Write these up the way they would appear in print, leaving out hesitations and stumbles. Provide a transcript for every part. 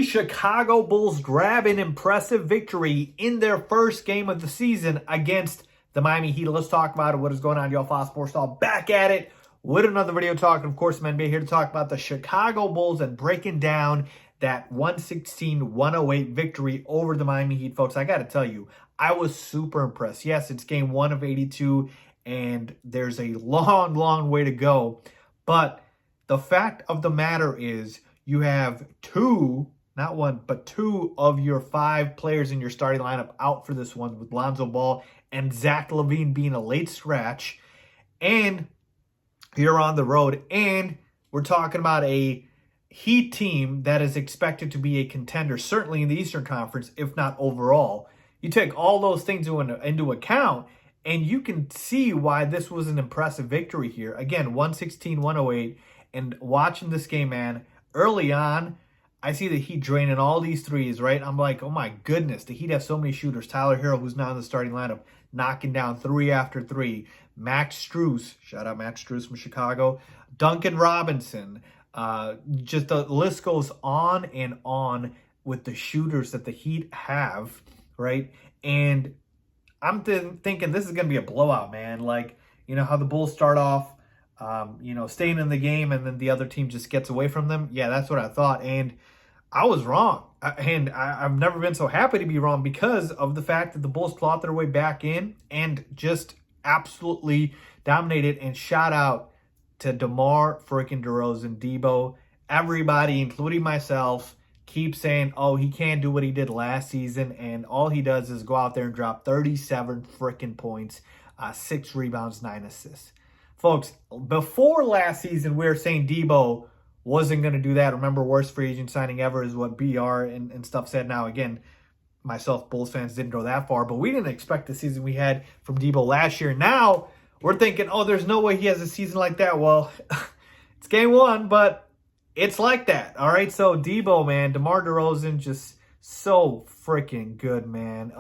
Chicago Bulls grab an impressive victory in their first game of the season against the Miami Heat. Let's talk about it. What is going on, y'all? Faiz Sports Talk back at it with another video talking, of course, I'm NBA here to talk about the Chicago Bulls and breaking down that 116-108 victory over the Miami Heat. Folks, I got to tell you, I was super impressed. Yes, it's game 1 of 82, and there's a long, long way to go. But the fact of the matter is you have two, not one, but two of your 5 players in your starting lineup out for this one, with Lonzo Ball and Zach LaVine being a late scratch. And you're on the road, and we're talking about a Heat team that is expected to be a contender, certainly in the Eastern Conference, if not overall. You take all those things into account, and you can see why this was an impressive victory here. Again, 116-108, and watching this game, man, early on, I see the Heat draining all these threes, right? I'm like, oh my goodness, the Heat have so many shooters. Tyler Hero, who's now in the starting lineup, knocking down 3 after 3. Max Strus, shout out Max Strus from Chicago. Duncan Robinson. Just the list goes on and on with the shooters that the Heat have, right? And I'm thinking this is going to be a blowout, man. Like, you know how the Bulls start off, staying in the game, and then the other team just gets away from them? Yeah, that's what I thought. And I was wrong. And I've never been so happy to be wrong because of the fact that the Bulls clawed their way back in and just absolutely dominated. And shout out to DeMar freaking DeRozan, Debo. Everybody, including myself, keeps saying, oh, he can't do what he did last season. And all he does is go out there and drop 37 freaking points, 6 rebounds, 9 assists. Folks, before last season, we were saying Debo wasn't going to do that. Remember, worst free agent signing ever is what BR and stuff said. Now, again, myself, Bulls fans didn't go that far, but we didn't expect the season we had from Debo last year. Now, we're thinking, oh, there's no way he has a season like that. Well, it's game 1, but it's like that. All right, so Debo, man, DeMar DeRozan, just so freaking good, man.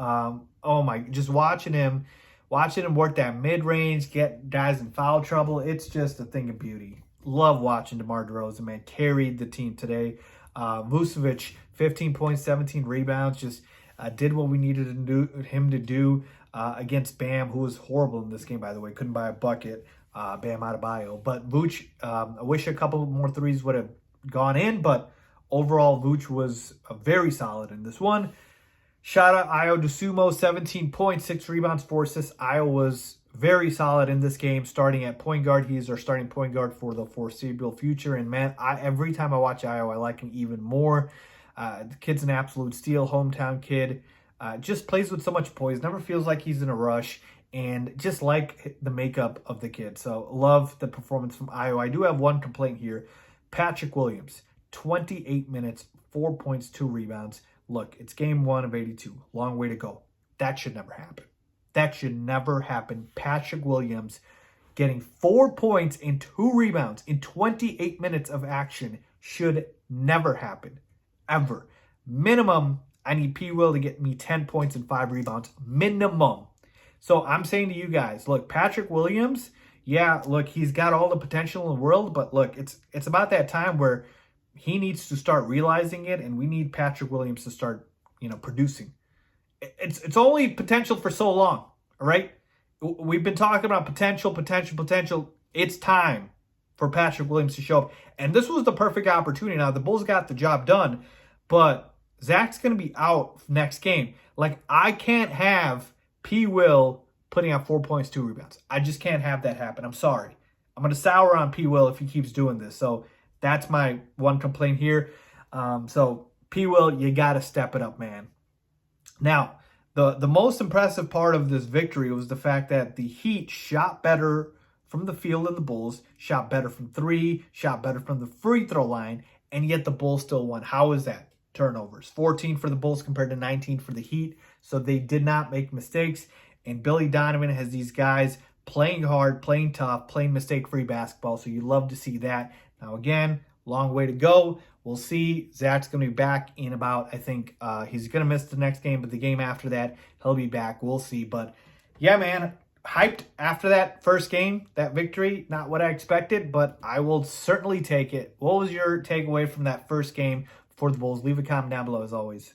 Just watching him work that mid-range, get guys in foul trouble, it's just a thing of beauty. Love watching DeMar DeRozan, man. Carried the team today. Vucevic, 15 points, 17 rebounds, just did what we needed him to do against Bam, who was horrible in this game, by the way. Couldn't buy a bucket, Bam Adebayo. But Vooch, I wish a couple more threes would have gone in, but overall, Vooch was very solid in this one. Shout out Ayo Dosunmu, 17 points, 6 rebounds, 4 assists. Ayo was very solid in this game, starting at point guard. He is our starting point guard for the foreseeable future. And man, every time I watch Ayo, I like him even more. The kid's an absolute steal, hometown kid. Just plays with so much poise, never feels like he's in a rush, and just like the makeup of the kid. So love the performance from Ayo. I do have one complaint here. Patrick Williams, 28 minutes, 4 points, 2 rebounds. Look, it's game 1 of 82. Long way to go. That should never happen. That should never happen. Patrick Williams getting 4 points and 2 rebounds in 28 minutes of action should never happen. Ever. Minimum, I need P. Will to get me 10 points and 5 rebounds. Minimum. So I'm saying to you guys, look, Patrick Williams, yeah, look, he's got all the potential in the world, but look, it's about that time where he needs to start realizing it, and we need Patrick Williams to start, producing. It's only potential for so long, all right? We've been talking about potential. It's time for Patrick Williams to show up. And this was the perfect opportunity. Now, the Bulls got the job done, but Zach's going to be out next game. Like, I can't have P. Will putting out 4 points, 2 rebounds. I just can't have that happen. I'm sorry. I'm going to sour on P. Will if he keeps doing this. So that's my one complaint here. So P. Will, you got to step it up, man. Now, the most impressive part of this victory was the fact that the Heat shot better from the field than the Bulls, shot better from 3, shot better from the free throw line, and yet the Bulls still won. How is that? Turnovers. 14 for the Bulls compared to 19 for the Heat, so they did not make mistakes. And Billy Donovan has these guys playing hard, playing tough, playing mistake-free basketball, so you love to see that. Now, again, long way to go. We'll see. Zach's going to be back in about, I think, he's going to miss the next game, but the game after that, he'll be back. We'll see. But, yeah, man, hyped after that first game, that victory. Not what I expected, but I will certainly take it. What was your takeaway from that first game for the Bulls. Leave a comment down below as always.